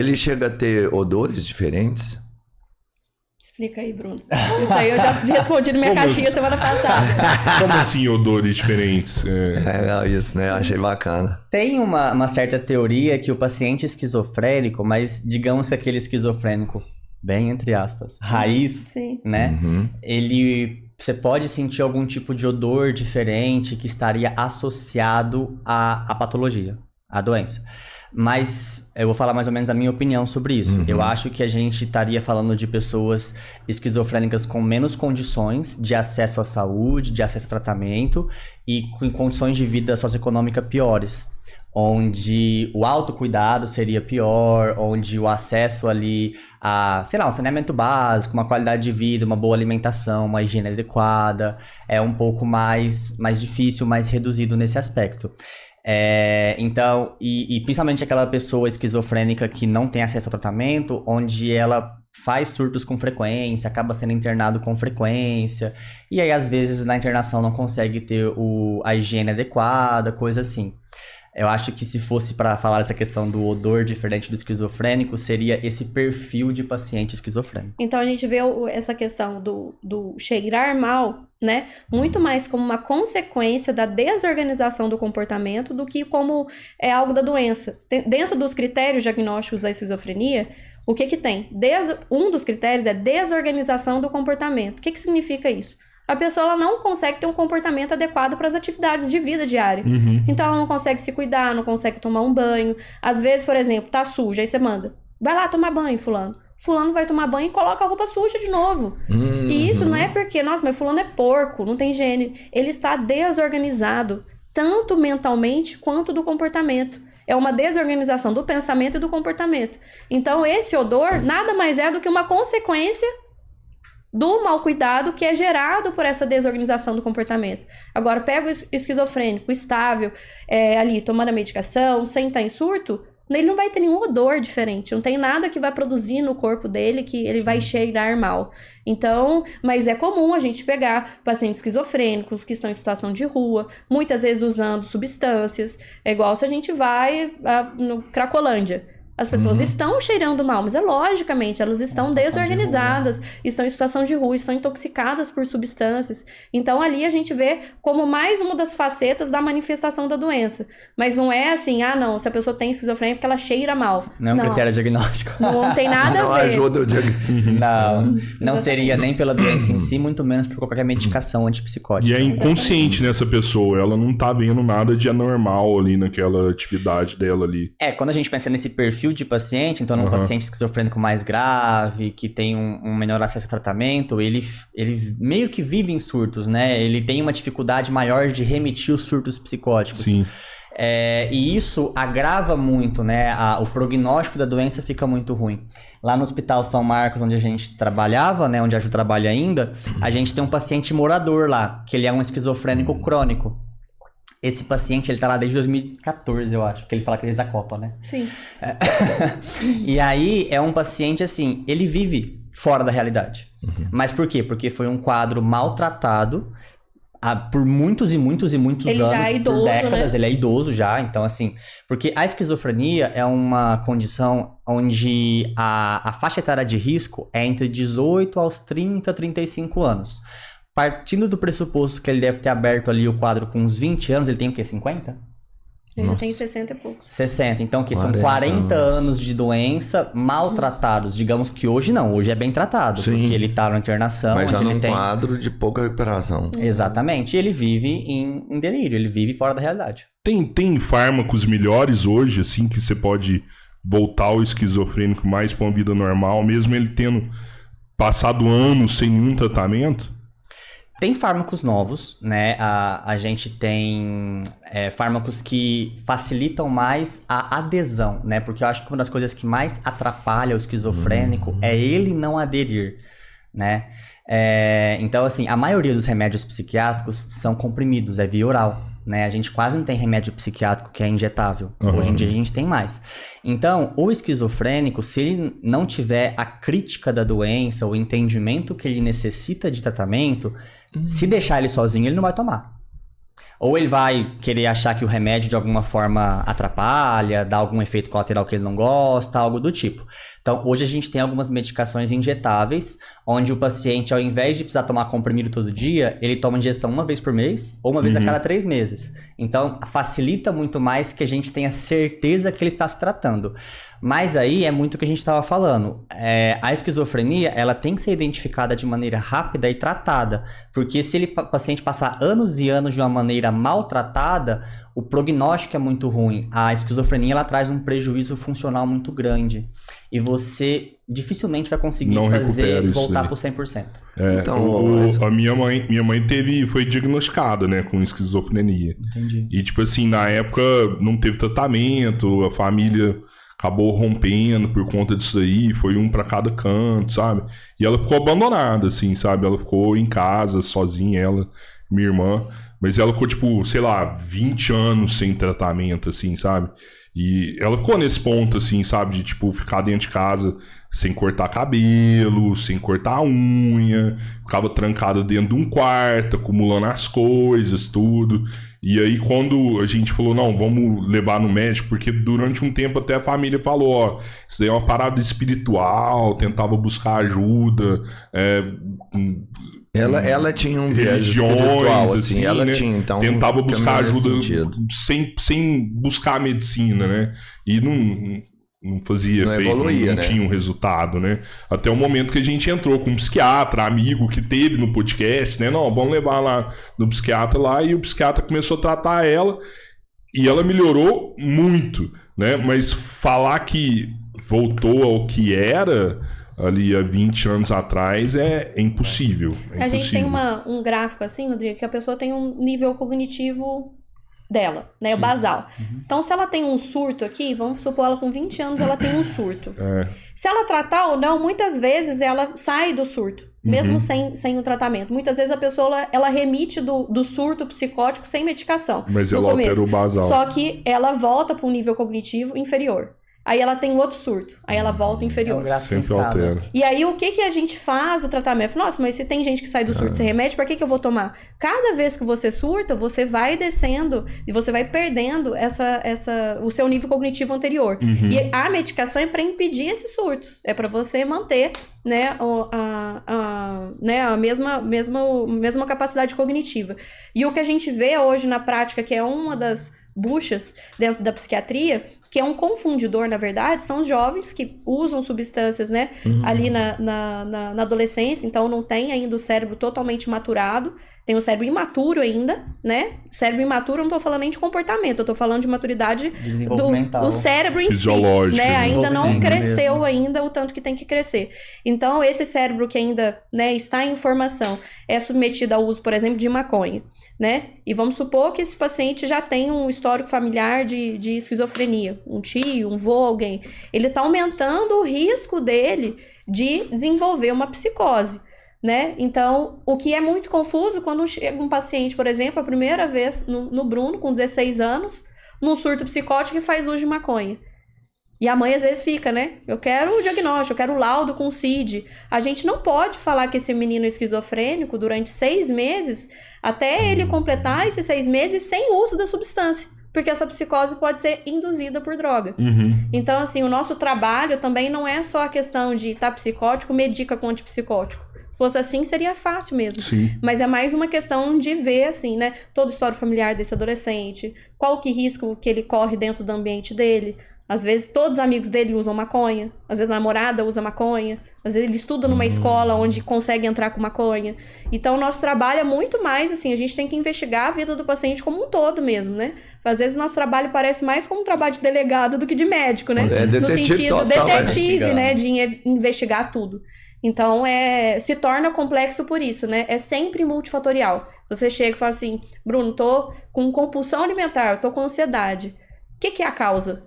Ele chega a ter odores diferentes? Explica aí, Bruno. Isso aí eu já respondi na minha caixinha semana passada. Como assim odores diferentes? É legal isso, né? Eu achei bacana. Tem uma certa teoria que o paciente esquizofrênico, mas digamos que aquele esquizofrênico, bem entre aspas, raiz, Sim. né? Você pode sentir algum tipo de odor diferente que estaria associado à patologia, à doença. Mas eu vou falar mais ou menos a minha opinião sobre isso. Eu acho que a gente estaria falando de pessoas esquizofrênicas com menos condições de acesso à saúde, de acesso a tratamento e com condições de vida socioeconômica piores. Onde o autocuidado seria pior, onde o acesso ali a, sei lá, um saneamento básico, uma qualidade de vida, uma boa alimentação, uma higiene adequada, é um pouco mais difícil, mais reduzido nesse aspecto. Então, e principalmente aquela pessoa esquizofrênica que não tem acesso ao tratamento, onde ela faz surtos com frequência, acaba sendo internado com frequência, e aí às vezes na internação não consegue ter a higiene adequada, coisa assim. Eu acho que se fosse para falar essa questão do odor diferente do esquizofrênico, seria esse perfil de paciente esquizofrênico. Então a gente vê essa questão do cheirar mal, né? Muito mais como uma consequência da desorganização do comportamento do que como algo da doença. Dentro dos critérios diagnósticos da esquizofrenia, o que tem? Um dos critérios é desorganização do comportamento. O que significa isso? A pessoa ela não consegue ter um comportamento adequado para as atividades de vida diária. Então ela não consegue se cuidar, não consegue tomar um banho. Às vezes, por exemplo, tá suja, aí você manda, vai lá tomar banho, fulano. Fulano vai tomar banho e coloca a roupa suja de novo. E isso não é porque, nossa, mas fulano é porco, não tem higiene. Ele está desorganizado, tanto mentalmente quanto do comportamento. É uma desorganização do pensamento e do comportamento. Então esse odor nada mais é do que uma consequência do mau cuidado que é gerado por essa desorganização do comportamento. Agora, pega o esquizofrênico estável, ali tomando a medicação, sem estar em surto, ele não vai ter nenhum odor diferente, não tem nada que vai produzir no corpo dele que ele vai cheirar mal. Então, mas é comum a gente pegar pacientes esquizofrênicos que estão em situação de rua, muitas vezes usando substâncias, é igual se a gente vai no Cracolândia. As pessoas estão cheirando mal, mas logicamente, elas estão desorganizadas, estão em situação de rua, estão intoxicadas por substâncias. Então, ali a gente vê como mais uma das facetas da manifestação da doença. Mas não é assim, não, se a pessoa tem esquizofrenia porque ela cheira mal. Não é um critério diagnóstico. Não tem nada a ver. Ajuda o diagnóstico. Não seria nem pela doença em si, muito menos por qualquer medicação antipsicótica. E é inconsciente nessa pessoa, ela não tá vendo nada de anormal ali naquela atividade dela ali. Quando a gente pensa nesse perfil de paciente, então num paciente esquizofrênico mais grave, que tem um menor acesso ao tratamento, ele meio que vive em surtos, né? Ele tem uma dificuldade maior de remitir os surtos psicóticos. Sim. E isso agrava muito, né? O prognóstico da doença fica muito ruim. Lá no Hospital São Marcos, onde a gente trabalhava, né? Onde a Ju trabalha ainda, a gente tem um paciente morador lá, que ele é um esquizofrênico crônico. Esse paciente, ele tá lá desde 2014, eu acho, porque ele fala que é desde a Copa, né? Sim. E aí, é um paciente, assim, ele vive fora da realidade. Mas por quê? Porque foi um quadro maltratado por muitos e muitos e muitos ele anos, já é idoso, por décadas. né? Ele é idoso já, então assim... Porque a esquizofrenia é uma condição onde a faixa etária de risco é entre 18 aos 30, 35 anos. Partindo do pressuposto que ele deve ter aberto ali o quadro com uns 20 anos, ele tem o quê? 50? Ele tem 60 e poucos. 60, então que 40 são 40 anos de doença maltratados. Digamos que hoje não, hoje é bem tratado. Sim. Porque ele tá na internação, Mas já onde ele num tem... quadro de pouca recuperação. Exatamente, e ele vive em delírio, ele vive fora da realidade. Tem fármacos melhores hoje, assim, que você pode voltar o esquizofrênico mais pra uma vida normal, mesmo ele tendo passado anos sem nenhum tratamento? Tem fármacos novos, né? A gente tem fármacos que facilitam mais a adesão, né? Porque eu acho que uma das coisas que mais atrapalha o esquizofrênico é ele não aderir, né? Então, assim, a maioria dos remédios psiquiátricos são comprimidos, é via oral, né? A gente quase não tem remédio psiquiátrico que é injetável. Hoje em dia a gente tem mais. Então, o esquizofrênico, se ele não tiver a crítica da doença, o entendimento que ele necessita de tratamento, se deixar ele sozinho, ele não vai tomar. Ou ele vai querer achar que o remédio de alguma forma atrapalha, dá algum efeito colateral que ele não gosta, algo do tipo. Então, hoje a gente tem algumas medicações injetáveis, onde o paciente, ao invés de precisar tomar comprimido todo dia, ele toma injeção uma vez por mês ou uma vez a cada 3 meses. Então, facilita muito mais que a gente tenha certeza que ele está se tratando. Mas aí é muito o que a gente estava falando. A esquizofrenia, ela tem que ser identificada de maneira rápida e tratada. Porque se o paciente passar anos e anos de uma maneira maltratada, o prognóstico é muito ruim. A esquizofrenia, ela traz um prejuízo funcional muito grande. E você dificilmente vai conseguir voltar para o 100%. Então, a minha mãe foi diagnosticada, né, com esquizofrenia. Entendi. E, tipo assim, na época não teve tratamento, a família acabou rompendo por conta disso aí, foi um pra cada canto, sabe? E ela ficou abandonada, assim, sabe? Ela ficou em casa, sozinha, ela, minha irmã. Mas ela ficou, tipo, sei lá, 20 anos sem tratamento, assim, sabe? E ela ficou nesse ponto, assim, sabe? De, tipo, ficar dentro de casa sem cortar cabelo, sem cortar unha. Ficava trancada dentro de um quarto, acumulando as coisas, tudo. E aí, quando a gente falou, não, vamos levar no médico, porque durante um tempo até a família falou, ó, isso daí é uma parada espiritual, tentava buscar ajuda, Ela tinha um viés espiritual, assim, ela né? tinha, então... Tentava buscar ajuda sem buscar a medicina, né? E não fazia não efeito, evoluía, não tinha um resultado, né? Até o momento que a gente entrou com um psiquiatra, amigo que teve no podcast, né? Não, vamos levar lá no psiquiatra lá, e o psiquiatra começou a tratar ela, e ela melhorou muito, né? Mas falar que voltou ao que era ali há 20 anos atrás é impossível. A gente tem um gráfico assim, Rodrigo, que a pessoa tem um nível cognitivo dela, né, o basal. Então, se ela tem um surto aqui, vamos supor ela com 20 anos, ela tem um surto. Se ela tratar ou não, muitas vezes ela sai do surto, mesmo sem o tratamento. Muitas vezes a pessoa, ela remite do surto psicótico sem medicação. Mas ela altera o basal. Só que ela volta para um nível cognitivo inferior. Aí ela tem outro surto. Aí ela volta inferior. Sempre altera. E aí, o que a gente faz o tratamento? Nossa, mas se tem gente que sai do surto sem remédio, pra que eu vou tomar? Cada vez que você surta, você vai descendo e você vai perdendo o seu nível cognitivo anterior. E a medicação é pra impedir esses surtos. É pra você manter, né, a mesma capacidade cognitiva. E o que a gente vê hoje na prática, que é uma das buchas dentro da psiquiatria, que é um confundidor, na verdade, são os jovens que usam substâncias, né, ali na adolescência, então não tem ainda o cérebro totalmente maturado, tem o cérebro imaturo ainda, né? Cérebro imaturo, eu não tô falando nem de comportamento, eu tô falando de maturidade do cérebro em si, né? Ainda não cresceu ainda o tanto que tem que crescer. Então, esse cérebro que ainda, né, está em formação é submetido ao uso, por exemplo, de maconha, né? E vamos supor que esse paciente já tem um histórico familiar de esquizofrenia, um tio, um vô, alguém. Ele tá aumentando o risco dele de desenvolver uma psicose, né? Então, o que é muito confuso quando chega um paciente, por exemplo, a primeira vez no Bruno, com 16 anos, num surto psicótico e faz uso de maconha. E a mãe às vezes fica, né? Eu quero o diagnóstico, eu quero o laudo com o CID. A gente não pode falar que esse menino é esquizofrênico durante 6 meses, até ele completar esses 6 meses sem uso da substância. Porque essa psicose pode ser induzida por droga. Então, assim, o nosso trabalho também não é só a questão de estar psicótico, medica com antipsicótico. Se fosse assim, seria fácil mesmo. Sim. Mas é mais uma questão de ver, assim, né? Todo o histórico familiar desse adolescente, qual que risco que ele corre dentro do ambiente dele. Às vezes, todos os amigos dele usam maconha. Às vezes, a namorada usa maconha. Às vezes, ele estuda numa escola onde consegue entrar com maconha. Então, o nosso trabalho é muito mais, assim, a gente tem que investigar a vida do paciente como um todo mesmo, né? Às vezes, o nosso trabalho parece mais como um trabalho de delegado do que de médico, né? No sentido total, detetive, né? De investigar tudo. Então, se torna complexo por isso, né? É sempre multifatorial. Você chega e fala assim, Bruno, tô com compulsão alimentar, tô com ansiedade. O que é a causa?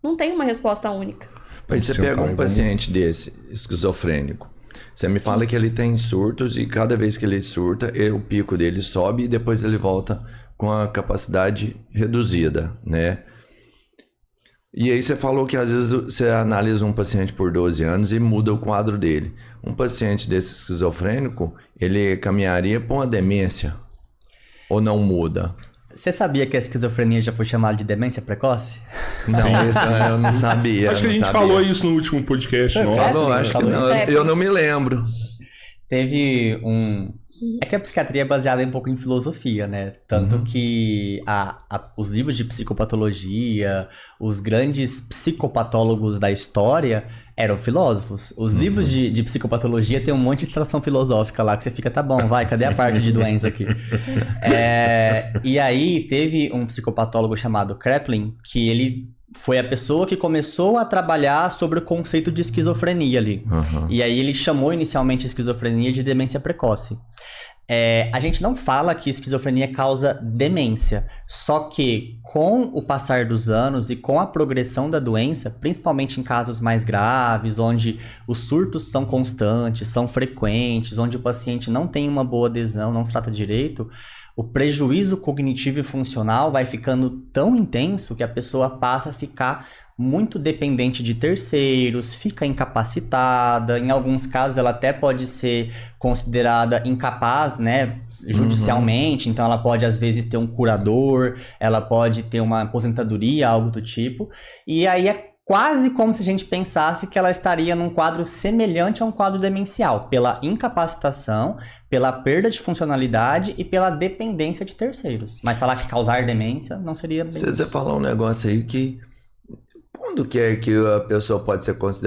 Não tem uma resposta única. Mas você pega um paciente desse, esquizofrênico, você me fala que ele tem surtos e cada vez que ele surta, o pico dele sobe e depois ele volta com a capacidade reduzida, né? E aí você falou que às vezes você analisa um paciente por 12 anos e muda o quadro dele. Um paciente desse esquizofrênico, ele caminharia para uma demência? Ou não muda? Você sabia que a esquizofrenia já foi chamada de demência precoce? Não, isso eu não sabia. Acho que a gente falou isso no último podcast nosso. Falou, acho que não. Eu não me lembro. Teve um... É que a psiquiatria é baseada um pouco em filosofia, né? Tanto que os livros de psicopatologia, os grandes psicopatólogos da história eram filósofos. Os livros de psicopatologia tem um monte de extração filosófica lá, que você fica, tá bom, vai, cadê a parte de doença aqui? E aí teve um psicopatólogo chamado Kraepelin, que ele foi a pessoa que começou a trabalhar sobre o conceito de esquizofrenia ali. E aí ele chamou inicialmente a esquizofrenia de demência precoce. A gente não fala que esquizofrenia causa demência, só que com o passar dos anos e com a progressão da doença, principalmente em casos mais graves, onde os surtos são constantes, são frequentes, onde o paciente não tem uma boa adesão, não se trata direito, o prejuízo cognitivo e funcional vai ficando tão intenso que a pessoa passa a ficar muito dependente de terceiros, fica incapacitada, em alguns casos ela até pode ser considerada incapaz, né, judicialmente, então ela pode às vezes ter um curador, ela pode ter uma aposentadoria, algo do tipo, e aí é quase como se a gente pensasse que ela estaria num quadro semelhante a um quadro demencial, pela incapacitação, pela perda de funcionalidade e pela dependência de terceiros. Mas falar que causar demência não seria bem. Você falou um negócio aí que... Quando que é que a pessoa pode ser considerada